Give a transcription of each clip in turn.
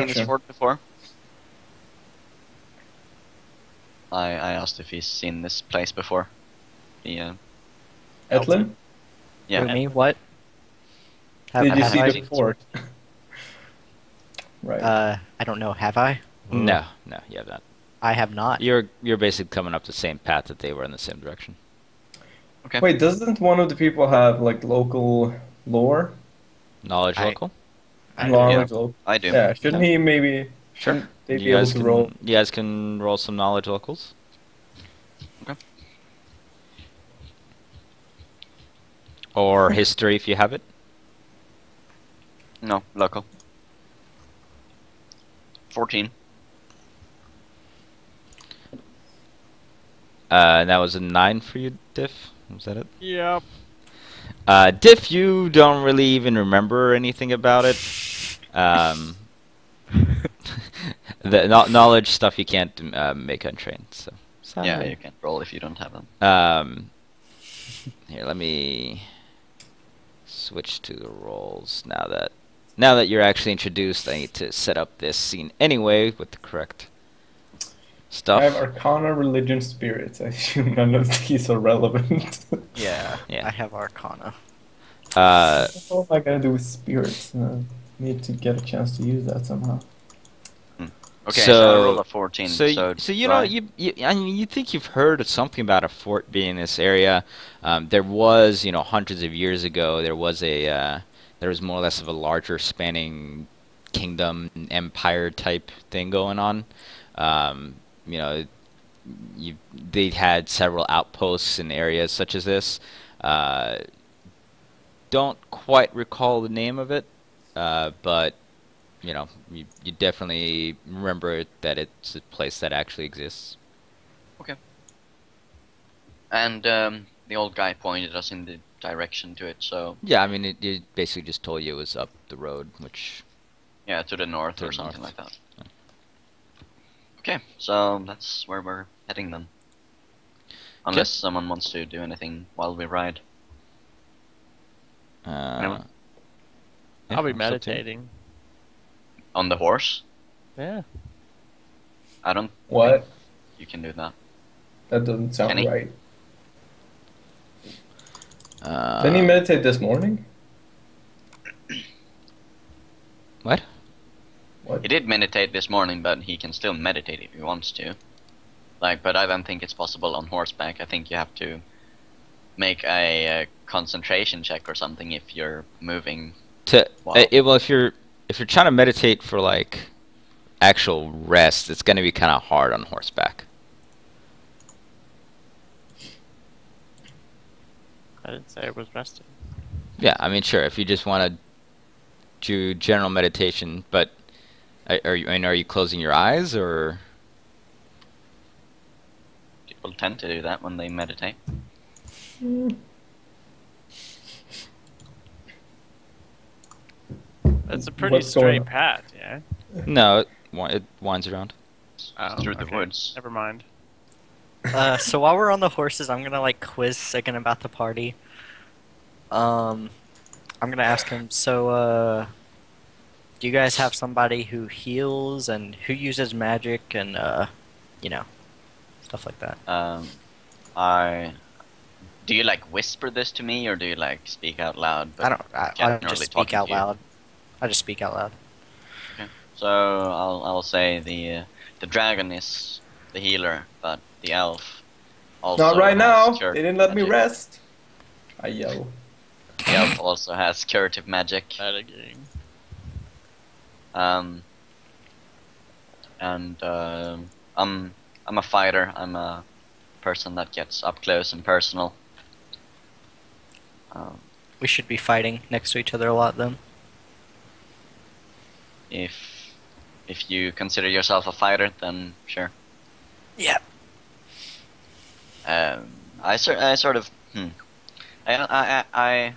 seen his Sure. fort before? I asked if he's seen this place before. The Etlin, yeah. Who, me? What? did you have see I? the fort? Right. I don't know. Have I? No, you have not. I have not. You're basically coming up the same path that they were in the same direction. Okay. Wait, doesn't one of the people have like local lore? Knowledge I- local. I Knowledge local. I do. Yeah, shouldn't he maybe? Sure. Shouldn't they be You able guys to can roll? you guys can roll some knowledge locals. Okay. Or history if you have it. No, local. 14. That was a 9 for you, Diff. Was that it? Yep. Diff, you don't really even remember anything about it. The knowledge stuff you can't make untrained. So. Yeah, you can't roll if you don't have them. Here, let me switch to the rolls now that you're actually introduced. I need to set up this scene anyway with the correct stuff. I have Arcana, Religion, Spirits. I assume none of these are relevant. Yeah, Yeah. I have Arcana. What am I gonna do with spirits? Need to get a chance to use that somehow. Okay, So- so I roll a 14. So, you know, right. I mean, you think you've heard of something about a fort being in this area. There was, hundreds of years ago, there was more or less of a larger spanning kingdom, empire type thing going on. You know, they had several outposts in areas such as this. Don't quite recall the name of it, but you definitely remember that it's a place that actually exists. And the old guy pointed us in the direction to it, so Yeah, I mean, it basically just told you it was up the road, which yeah, to the north To or the something north. like that. Okay, so that's where we're heading then. Unless someone wants to do anything while we ride. Anyone? yeah, I'll be it's up to you. meditating. On the horse? Yeah. I don't What? think you can do that. That doesn't sound Kenny? right. Didn't he meditate this morning? What? What? He did meditate this morning, but he can still meditate if he wants to. But I don't think it's possible on horseback. I think you have to make a concentration check or something if you're moving. Wow. Well, if you're trying to meditate for like actual rest, it's gonna be kind of hard on horseback. I didn't say I was resting. Yeah, I mean, sure, if you just want to do general meditation, but are you closing your eyes or? People tend to do that when they meditate. It's a pretty What's going straight on? path, yeah. No, it winds around. Oh, Through the okay. woods. Never mind. So while we're on the horses, I'm gonna like quiz Sigan about the party. I'm gonna ask him. So, do you guys have somebody who heals and who uses magic and stuff like that? Do you like whisper this to me or do you like speak out loud? I don't generally just speak talking out to you? loud. I just speak out loud. So I'll say the dragon is the healer, but the elf also Not right has now. They curative didn't let me magic. rest. I yell. The elf also has curative magic. Metagaming. I'm a fighter. I'm a person that gets up close and personal. We should be fighting next to each other a lot then. If you consider yourself a fighter, then sure. Yeah. I sort of I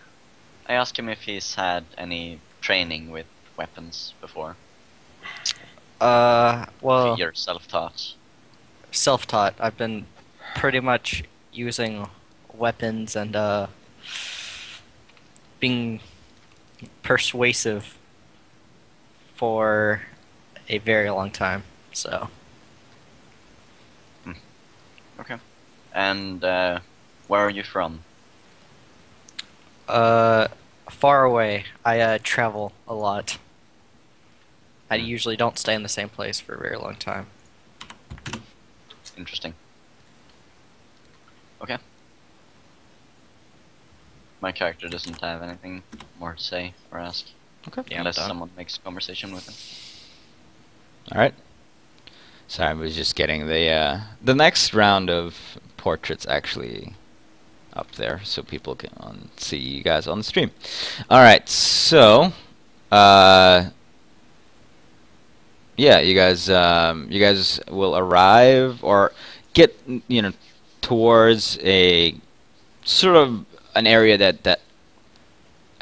asked him if he's had any training with weapons before. Well, If you're self-taught. self-taught. I've been pretty much using weapons and being persuasive for a very long time. So, Okay. And where are you from? far away. I travel a lot. I usually don't stay in the same place for a very long time. Interesting. Okay. My character doesn't have anything more to say or ask. Okay. Yeah, I'm Unless done. someone makes conversation with him. All right. Sorry, I was just getting the next round of portraits actually up there, so people can see you guys on the stream. All right, so yeah, you guys will arrive or get towards a sort of an area that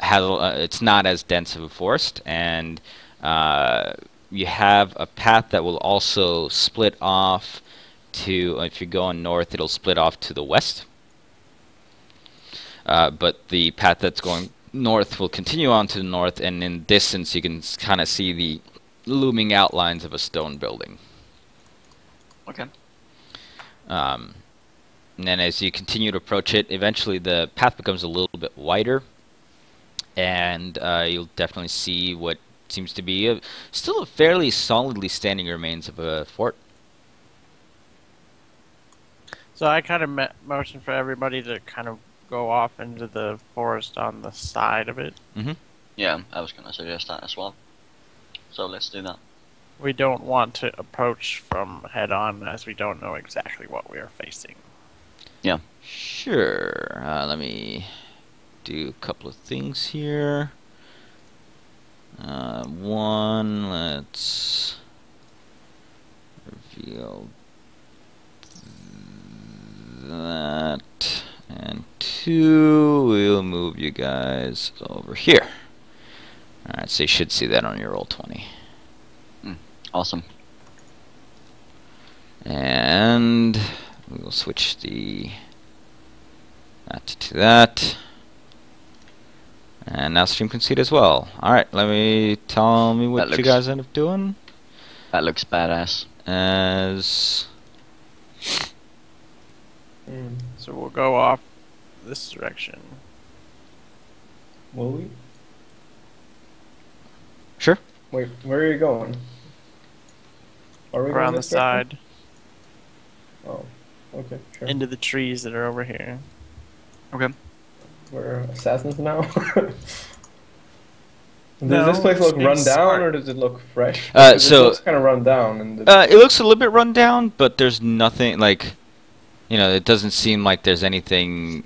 has it's not as dense of a forest, and you have a path that will also split off to, if you're going north, it'll split off to the west. But the path that's going north will continue on to the north, and in distance you can kind of see the looming outlines of a stone building. Okay. And then as you continue to approach it, eventually the path becomes a little bit wider, and you'll definitely see what seems to be still a fairly solidly standing remains of a fort. So I kind of motioned for everybody to kind of go off into the forest on the side of it. Yeah, I was gonna suggest that as well. So let's do that. We don't want to approach from head on, as we don't know exactly what we are facing. Sure. Let me do a couple of things here. One, let's reveal that, and two, we'll move you guys over here. Alright, so you should see that on your Roll20. Awesome. And we will switch that to that. And now stream can see it as well. Alright, tell me what you guys end up doing. That looks badass. As So we'll go off this direction. Will we? sure. Wait, where are you going? Are we Around going the this direction? side, Oh, okay, sure. into the trees that are over here. Okay. We're assassins now. Does No, this place just look being run down, smart. or does it look fresh? Because so- it looks kind of run down, and the, It looks a little bit run down, but there's nothing like, it doesn't seem like there's anything.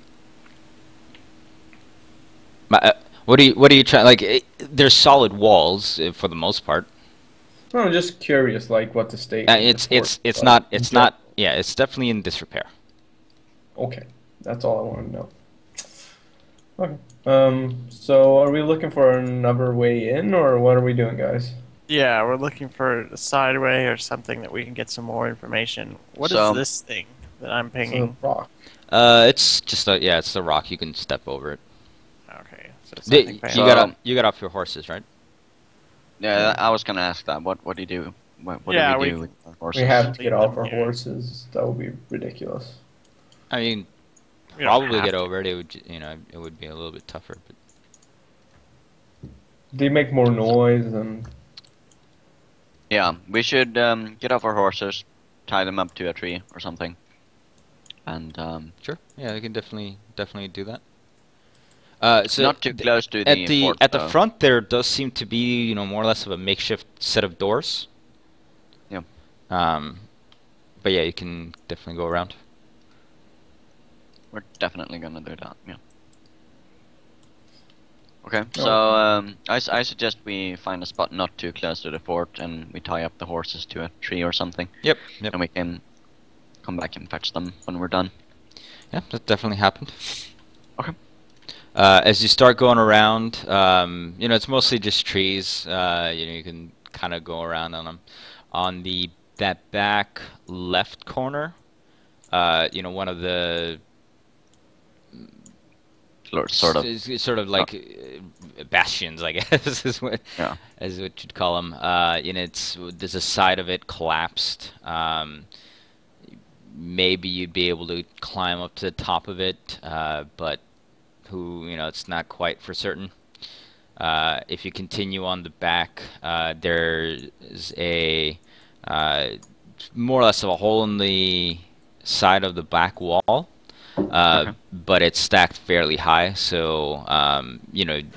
What are you trying? Like, there's solid walls for the most part. no, I'm just curious, like what the state. of the It's fort it's was not in it's general. not yeah, it's definitely in disrepair. Okay, that's all I want to know. Okay. So are we looking for another way in, or what are we doing, guys? Yeah, we're looking for a sideway or something that we can get some more information. What is So- this thing that I'm So, pinging? rock. It's just it's the rock. You can step over it. Okay, so it's You nothing bad. So- got off your horses, right? Yeah, I was gonna ask that. What do you do? What Yeah, do we we- do with our horses? We have to Leave get off them our here. horses. That would be ridiculous. I mean, We don't probably have get to. over it. It would it would be a little bit tougher, but They make more noise, and Yeah, we should get off our horses, tie them up to a tree or something, and sure. Yeah, we can definitely do that. So not too close to at the fort, at the though. front there does seem to be more or less of a makeshift set of doors. Yeah. But yeah, you can definitely go around. We're definitely gonna do that. Yeah. Okay, Oh. so I suggest we find a spot not too close to the fort, and we tie up the horses to a tree or something, Yep. and we can come back and fetch them when we're done. Yeah, that definitely happened. Okay. As you start going around, it's mostly just trees. You can kind of go around on them. On that back left corner, one of the Sort of. It's sort of like bastions, I guess, Yeah. is what you'd call them. There's a side of it collapsed. Maybe you'd be able to climb up to the top of it, but it's not quite for certain. If you continue on the back, there's a more or less of a hole in the side of the back wall. Okay. But it's stacked fairly high, so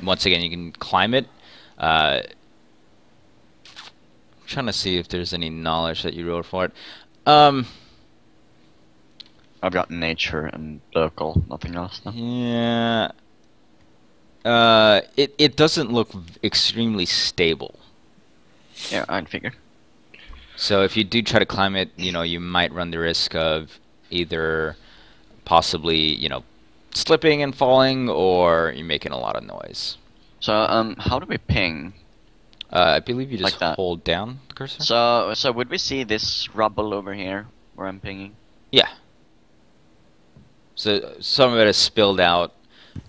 once again you can climb it. Trying to see if there's any knowledge that you wrote for it. I've got nature and local, nothing else. No? Yeah. It doesn't look extremely stable. Yeah, I'd figure. So if you do try to climb it, you might run the risk of either possibly, slipping and falling, or you're making a lot of noise. So, how do we ping? I believe you just Like that. hold down the cursor. So would we see this rubble over here where I'm pinging? Yeah. So some of it is spilled out.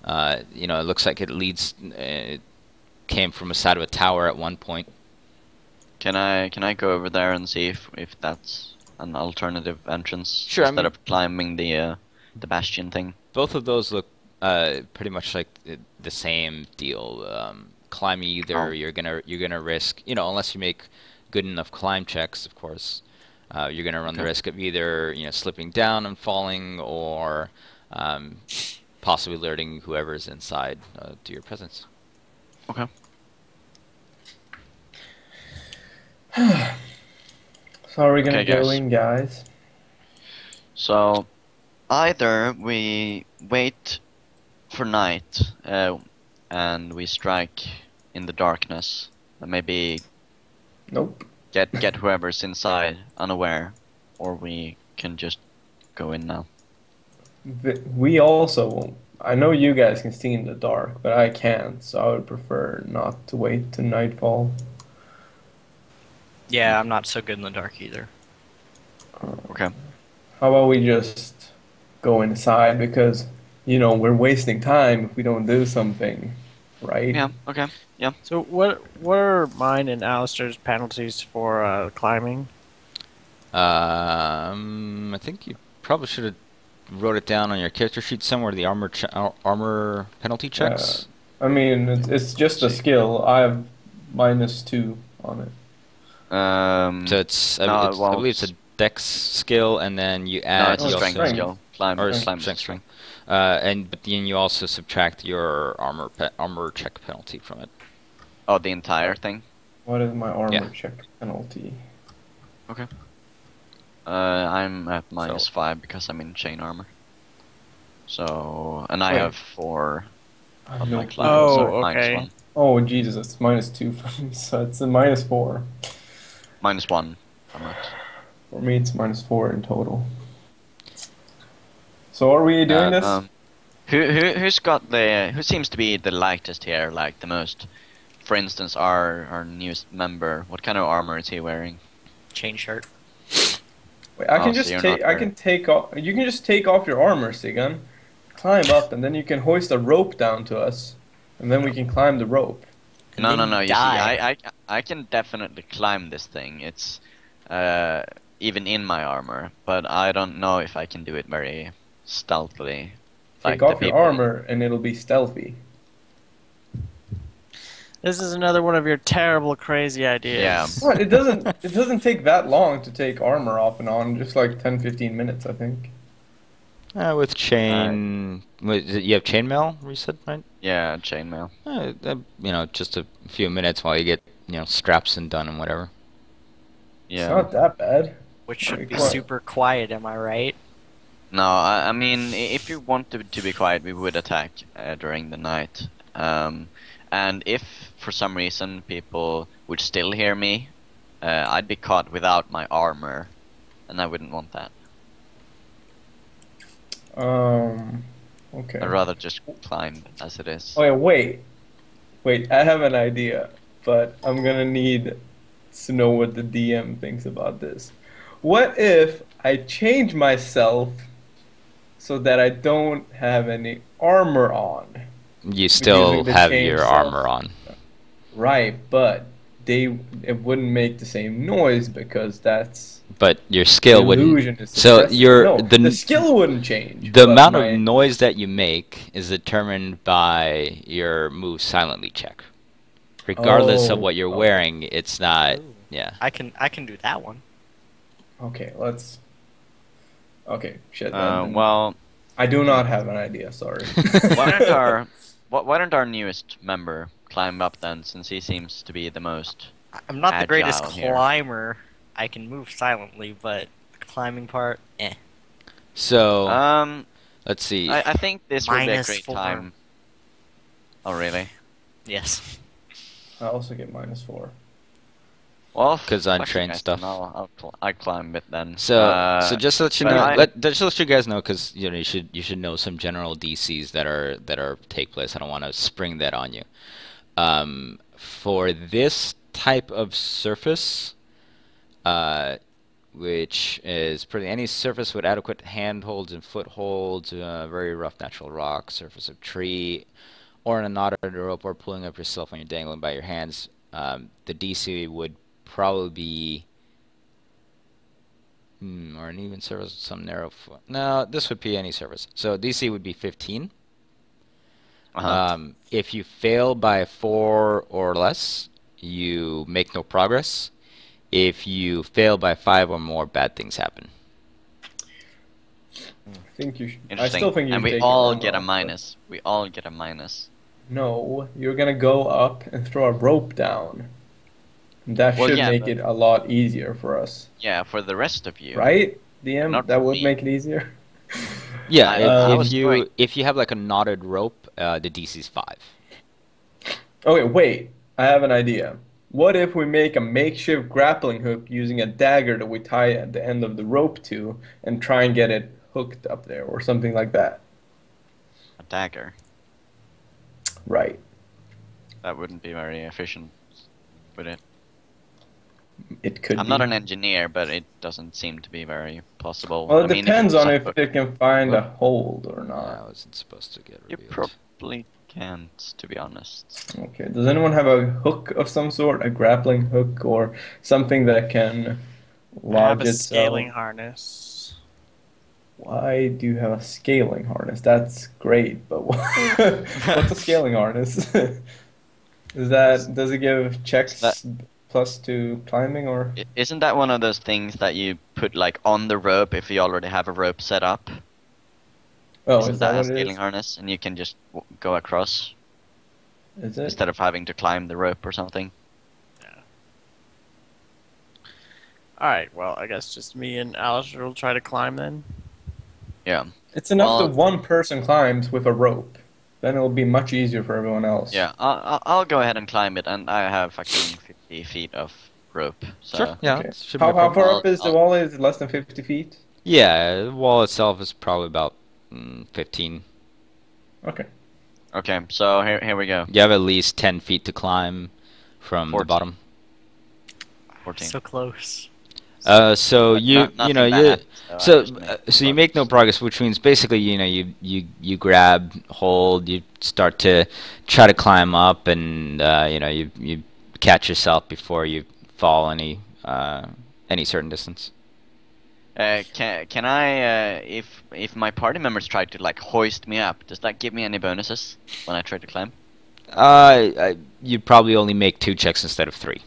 It looks like it came from a side of a tower at one point. Can I go over there and see if that's an alternative entrance Sure, instead of climbing the bastion thing? Both of those look pretty much like the same deal. Climbing either Oh. you're gonna risk, unless you make good enough climb checks, of course. You're gonna run the Okay. risk of either slipping down and falling, or possibly alerting whoever's inside to your presence. Okay. So are we gonna Okay, go guys. in, guys? So either we wait for night and we strike in the darkness and maybe Nope. get whoever's inside unaware, or we can just go in now. We also won't. I know you guys can see in the dark, but I can't, so I would prefer not to wait to nightfall. Yeah, I'm not so good in the dark either. Okay. How about we just go inside, because, we're wasting time if we don't do something, right? Yeah. Okay. Yeah. So what are mine and Alistair's penalties for climbing? I think you probably should have wrote it down on your character sheet somewhere. The armor penalty checks. I mean, it's just a skill. I have -2 on it. So it's, no, I it won't. believe it's a dex skill, and then you No, add it's Oh, a you strength also, strength. skill. Climb. or Climb strength strength. but then you also subtract your armor check penalty from it. Oh, the entire thing. What is my armor Yeah. check penalty? I'm at -5 because I'm in chain armor. So, and I Wait. have 4 I on know- my climb. Oh, so okay. -1. Oh, Jesus, it's -2 for me, so it's a -4. -1. How much? For me, it's -4 in total. So are we doing this? Who's got who seems to be the lightest here, like the most? For instance, our newest member. What kind of armor is he wearing? Chain shirt. Wait, I oh, can so just you're take. not I can take off. You can just take off your armor, Sigan. Climb up, and then you can hoist a rope down to us, and then we can climb the rope. No, then no, you no. You die. see, I can definitely climb this thing. It's even in my armor, but I don't know if I can do it very stealthily. Take the off your people. armor, and it'll be stealthy. This is another one of your terrible, crazy ideas. Yeah. What? It doesn't. It doesn't take that long to take armor off and on. Just like 10-15 minutes, I think. With chain, you have chainmail, you said, right? Yeah, chainmail. Just a few minutes while you get straps and done and whatever. It's Yeah. not that bad. Which should be Quiet. super quiet, am I right? No, I mean, if you want to be quiet, we would attack during the night. And if for some reason people would still hear me, I'd be caught without my armor, and I wouldn't want that. Okay. I'd rather just climb as it is. Oh yeah, wait. I have an idea, but I'm gonna need to know what the DM thinks about this. What if I change myself so that I don't have any armor on. You still using the have chainsaw. your armor on. using You still the have your chainsaw. armor on. Right, but it wouldn't make the same noise because that's But your the skill illusion wouldn't. is So suppressing. No, the the skill wouldn't change. the but amount of my noise that you make is determined by your move silently check. Regardless of Oh, what you're okay. wearing, it's not. Ooh. Yeah. I can do that one. Okay, let's. Okay, shit. Well, I do not have an idea. Sorry. why don't our why don't our newest member climb up then, since he seems to be the most. I'm not the greatest Agile here. climber. I can move silently, but the climbing part, eh. So Um, let's see. I think this would be a Minus great 4. time. Oh really? Yes. I also get -4. Well, 'Cause fuck you untrained guys, stuff. then I climb it then. So just to let you but know, I- just to let you guys know, because you know you should know some general DCs that are take place. I don't want to spring that on you. For this type of surface, which is pretty any surface with adequate handholds and footholds, very rough natural rock, surface of tree, or in a knotted rope, or pulling up yourself when you're dangling by your hands, the DC would probably be. Or an even surface with some narrow foot. No, this would be any surface. So DC would be 15. If you fail by 4 or less, you make no progress. If you fail by 5 or more, bad things happen. I think you should. I Interesting. still think you and should we take all your get a armor off, but- minus. We all get a minus. No, you're gonna go up and throw a rope down. That Well, should yeah, make but- it a lot easier for us, Yeah, for the rest of you. right? DM, Not that for would me. make it easier. Yeah, I if was you going- if you have like a knotted rope, the DC's 5. Okay, wait. I have an idea. What if we make a makeshift grappling hook using a dagger that we tie at the end of the rope to and try and get it hooked up there or something like that? A dagger. Right. That wouldn't be very efficient, would it? It could I'm be. not an engineer, but it doesn't seem to be very possible. Well, I it mean, depends it's on a if hook, it can find a hold or not. I wasn't supposed to get you revealed. probably can't, to be honest. Okay. Does anyone have a hook of some sort, a grappling hook or something that can I have lodge a itself? scaling harness. Why do you have a scaling harness? That's great, but what's a scaling harness? Does it give checks plus to climbing or? Isn't that one of those things that you put like on the rope if you already have a rope set up? Oh, Isn't is that that a what it scaling is? harness, and you can just go across Is it? instead of having to climb the rope or something? Alright, well, I guess just me and Alistair will try to climb then. Yeah. It's enough Well- that one person climbs with a rope. Then it'll be much easier for everyone else. Yeah, I'll go ahead and climb it, and I have fucking 50 feet of rope. So Sure. Yeah. Okay. it should be no How problem. far up is the I'll- wall? Is it less than 50 feet? Yeah, the wall itself is probably about 15. Okay. Okay, so here we go. You have at least 10 feet to climb from the 14. bottom. 14. So close. So you Nothing know bad you happened, I so just made so you make no progress, which means basically you know you grab hold, you start to try to climb up, and you know you catch yourself before you fall any certain distance. Can I if my party members try to like hoist me up, does that give me any bonuses when I try to climb? You'd probably only make 2 checks instead of 3.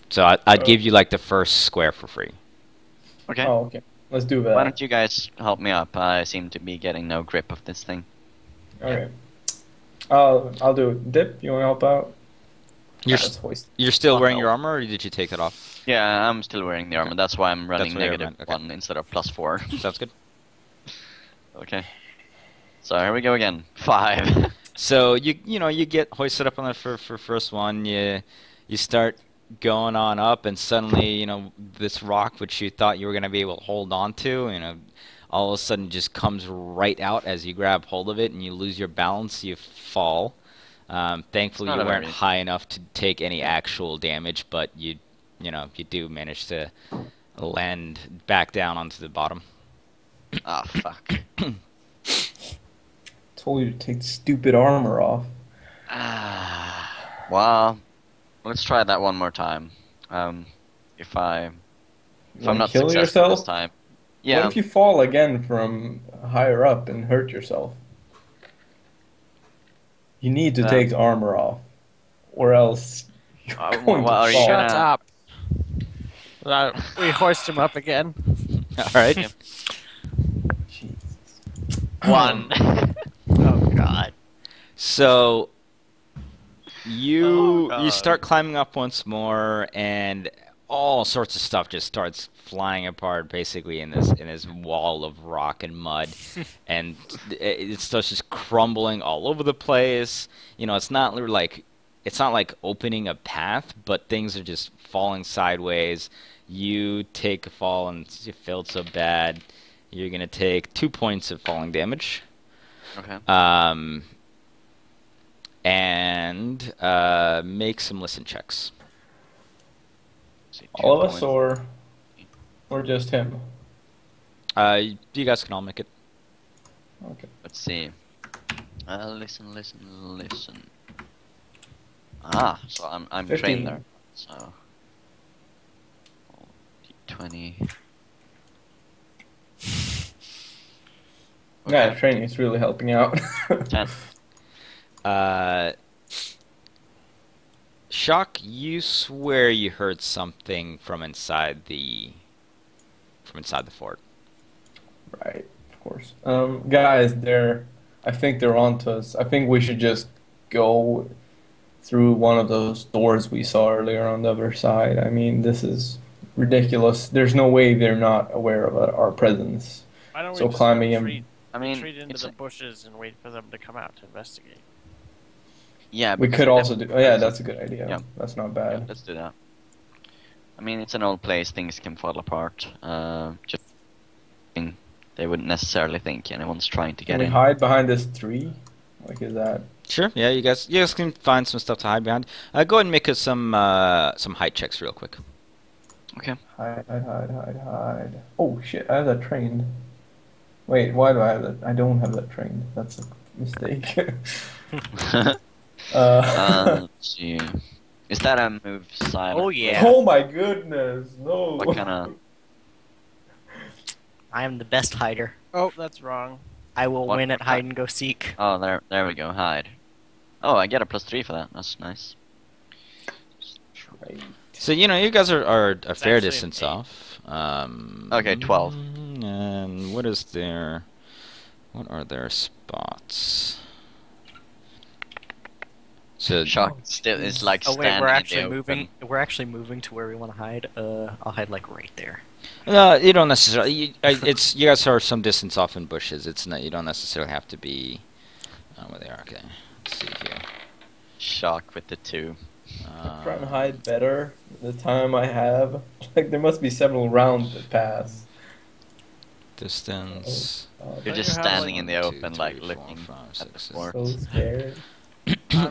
So I'd give you like the first square for free. Okay. Oh, okay. Let's do that. Why don't you guys help me up? I seem to be getting no grip of this thing. Okay. I'll do it. Dip, you want to help out? You're Let's hoist. you're still Oh, wearing no. your armor, or did you take that off? Yeah, I'm still wearing the armor. That's why I'm running what I negative meant, okay. 1 instead of +4. Sounds good. Okay. So here we go again. 5. So you know you get hoisted up on the for first one. You start going on up, and suddenly you know this rock which you thought you were gonna be able to hold on to, you know, all of a sudden just comes right out as you grab hold of it, and you lose your balance. You fall. Thankfully, It's you not a weren't very- high enough to take any actual damage, but you know you do manage to land back down onto the bottom. Ah, fuck. Told you to take the stupid armor off. Well, let's try that one more time. If I'm Wanna not kill successful yourself? this time, What yeah. if you fall again from higher up and hurt yourself? You need to take the armor off, or else you're going well, are to you fall. gonna- Shut up. We hoist him up again. All right. Yeah. Jesus. One. Oh God. So you Oh, you God. start climbing up once more, and all sorts of stuff just starts flying apart, basically in this wall of rock and mud, and it starts just crumbling all over the place. You know, it's not like opening a path, but things are just falling sideways. You take a fall, and you feel so bad. You're gonna take 2 points of falling damage. Okay. And make some listen checks. See, All of 2 us, points. or just him? You guys can all make it. Okay. Let's see. Listen. So I'm 15. trained there. So 20. Yeah, training is really helping out. 10. Shock, you swear you heard something from inside the fort. Right, of course. Guys, I think they're onto us. I think we should just go through one of those doors we saw earlier on the other side. I mean, this is ridiculous. There's no way they're not aware of our presence. Why don't we So just climbing him. retreat, I mean, retreat into it's the bushes and wait for them to come out to investigate? yeah. We because could it also do. definitely Oh, yeah, is- that's a good idea. Yeah. That's not Yeah, bad. let's do that. I mean, it's an old place. Things can fall apart. Just they wouldn't necessarily think anyone's trying to Can get we in. hide behind this tree? Like, is that? Sure. Yeah, you guys can find some stuff to hide behind. Go ahead and make us some height checks real quick. Okay. Hide. Oh shit! I have that trained. Wait, why do I have that? I don't have that trained. That's a mistake. Let's see. Is that a move silent? Oh, yeah. Oh my goodness! No. What kind of? I am the best hider. Oh, that's wrong. I will What- win at hide and go seek. Oh, there we go. Hide. Oh, I get a +3 for that. That's nice. Right. So you know you guys are a It's fair actually an distance 8. off. Okay, 12. And what are their spots? So Shock still is like Oh standing wait, we're actually in the moving. open. We're actually moving to where we want to hide. I'll hide like right there. you don't necessarily. It's you guys are some distance off in bushes. It's not. You don't necessarily have to be where they are. Okay, let's see here. Shock with the 2. I'm trying to hide better the time I have. Like, there must be several rounds that pass. Distance. You're Don't just you have, standing like, in the 1, open, 2, like 3, 4, looking 5, at 6, the fort. So scared.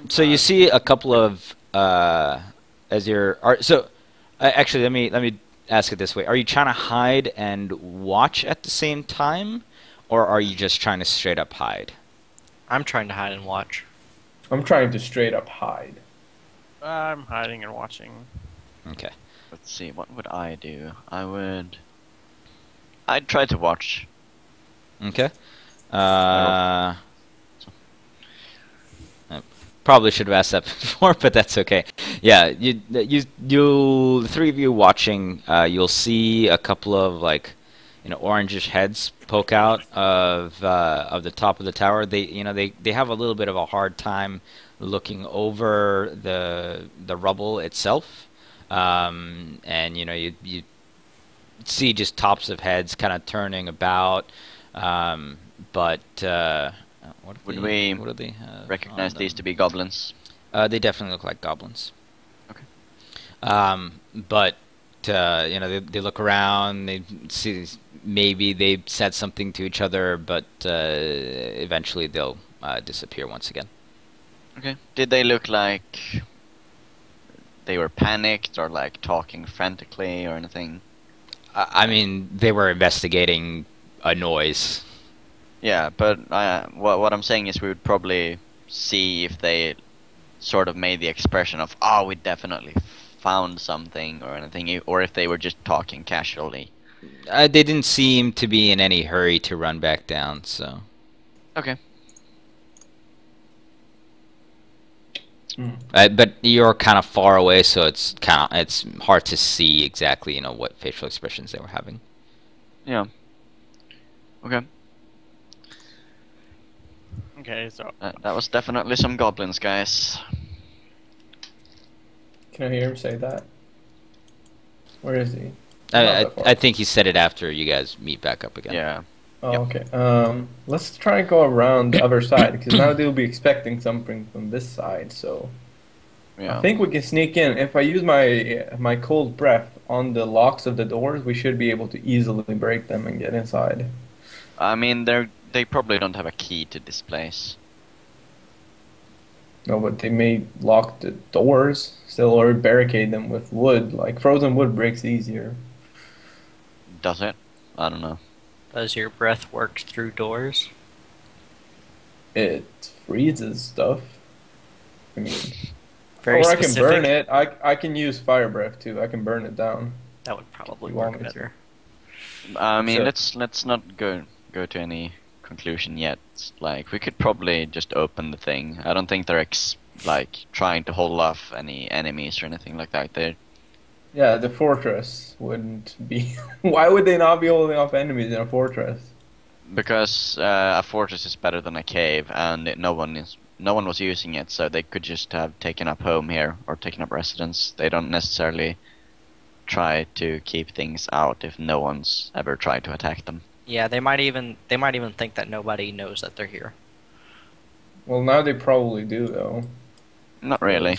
So you see a couple of as you're actually let me ask it this way: are you trying to hide and watch at the same time, or are you just trying to straight up hide? I'm trying to hide and watch. I'm trying to straight up hide. I'm hiding and watching. Okay. Let's see, what would I do? I'd try to watch. Okay. I probably should have asked that before, but that's okay. Yeah, the 3 of you watching, you'll see a couple of orangish heads poke out of the top of the tower. They have a little bit of a hard time looking over the rubble itself, and you see just tops of heads kind of turning about, but what do they have Recognize on these them? to be goblins. They definitely look like goblins. Okay. But they look around. They see maybe they said something to each other, but eventually they'll disappear once again. Okay. Did they look like they were panicked or like talking frantically or anything? I mean, they were investigating a noise. Yeah, but what I'm saying is we would probably see if they sort of made the expression of, "Oh, we definitely found something" or anything, or if they were just talking casually. They didn't seem to be in any hurry to run back down, so. Okay. But you're kind of far away, so it's hard to see exactly, what facial expressions they were having. Yeah. Okay. Okay, so That was definitely some goblins, guys. Can I hear him say that? Where is he? I, Not I, that far. I think he said it after you guys meet back up again. Yeah. Oh, Yep. okay. Let's try and go around the other side because now they'll be expecting something from this side. So Yeah. I think we can sneak in. If I use my cold breath on the locks of the doors, we should be able to easily break them and get inside. I mean, they probably don't have a key to this place. No, but they may lock the doors still or barricade them with wood. Like frozen wood breaks easier. Does it? I don't know. Does your breath work through doors? It freezes stuff. I mean, Very or specific. I can burn it. I can use fire breath too. I can burn it down. That would probably You want work me to? better. I mean, So- let's not go to any conclusion yet. Like, we could probably just open the thing. I don't think they're like trying to hold off any enemies or anything like that. They're Yeah, the fortress wouldn't be. Why would they not be holding off enemies in a fortress? because a fortress is better than a cave, and no one was using it, so they could just have taken up home here or taken up residence. They don't necessarily try to keep things out if no one's ever tried to attack them. Yeah, they might even think that nobody knows that they're here. Well, now they probably do though. Not really.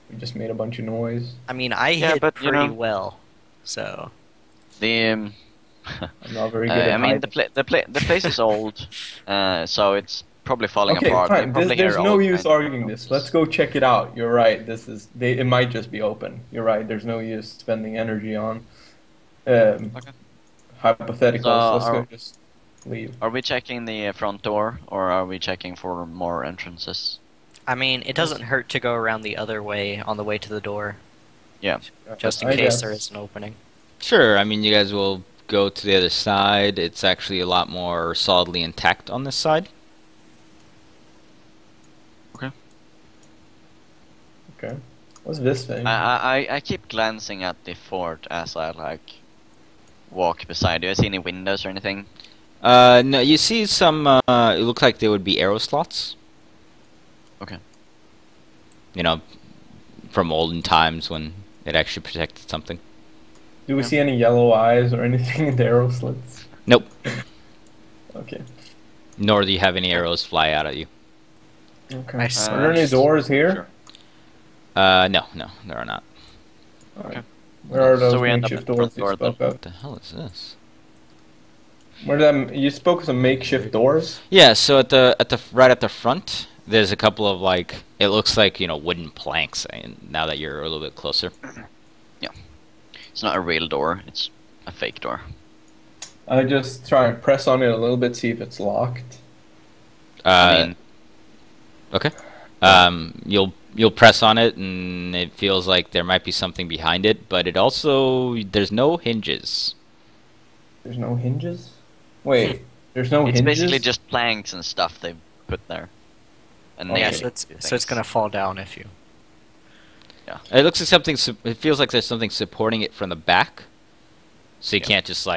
We just made a bunch of noise. I mean, I Yeah, hid but, you pretty know- well, so The I'm not very good at I mean, hiding. the place is old, so it's probably falling Okay, apart. They fine. probably There's hear no all use kinds of arguing this. noises. Let's go check it out. You're right. It might just be open. You're right. There's no use spending energy on hypotheticals. So, Let's go are- just leave. Are we checking the front door, or are we checking for more entrances? I mean, it doesn't hurt to go around the other way on the way to the door, just in I case guess. there is an opening. Sure, I mean, you guys will go to the other side. It's actually a lot more solidly intact on this side. Okay. What's this thing? I keep glancing at the fort as I like walk beside. Do I see any windows or anything? No, you see some, it looks like there would be arrow slots. Okay. You know, from olden times when it actually protected something. Do we see any yellow eyes or anything in the arrow slits? Nope. Okay. Nor do you have any arrows fly out at you. Okay. I Are there any doors here? Sure. No, there are not. Alright. Where are those So we end up makeshift at the doors front you door then. spoke of? What the hell is this? You spoke of some makeshift doors? Yeah, so right at the front, there's a couple of it looks like, wooden planks. And now that you're a little bit closer, It's not a real door. It's a fake door. I just try and press on it a little bit, see if it's locked. I mean, okay. You'll press on it, and it feels like there might be something behind it, but there's no hinges. There's no hinges? Wait, there's no it's hinges? basically just planks and stuff they put there. And Okay. Yeah, nailed so to it's things. gonna fall down if you. It looks like something. It feels like there's something supporting it from the back, so you Yeah. can't just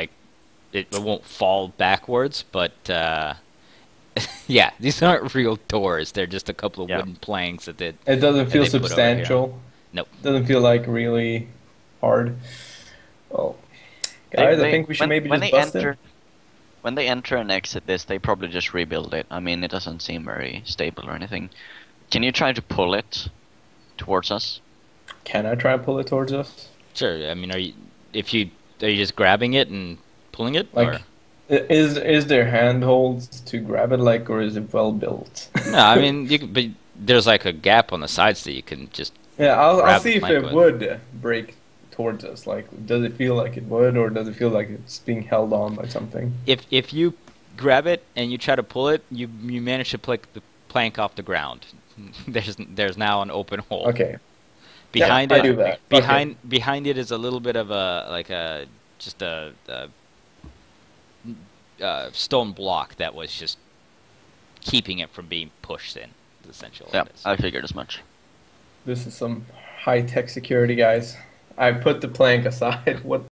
it won't fall backwards. But yeah, these aren't real doors. They're just a couple of Yeah. wooden planks that did. It doesn't feel they put over here. substantial. Nope. Doesn't feel like really hard. Well, guys, I think we should maybe when just they bust enter, it. When they enter and exit this, they probably just rebuild it. I mean, it doesn't seem very stable or anything. Can you try to pull it towards us? Can I try and pull it towards us? Sure. I mean, are you just grabbing it and pulling it? Like, or? is there handholds to grab it, like, or is it well built? No, I mean, but there's a gap on the sides that you can just. Yeah, I'll Grab see the if plank it with. would break towards us. Like, does it feel like it would, or does it feel like it's being held on by something? If you grab it and you try to pull it, you manage to pick the plank off the ground. There's now an open hole. Okay. Behind Yeah, it, I do that. behind it is a little bit of a stone block that was just keeping it from being pushed in. Essentially, Yeah, it is. I figured as much. This is some high-tech security, guys. I put the plank aside. What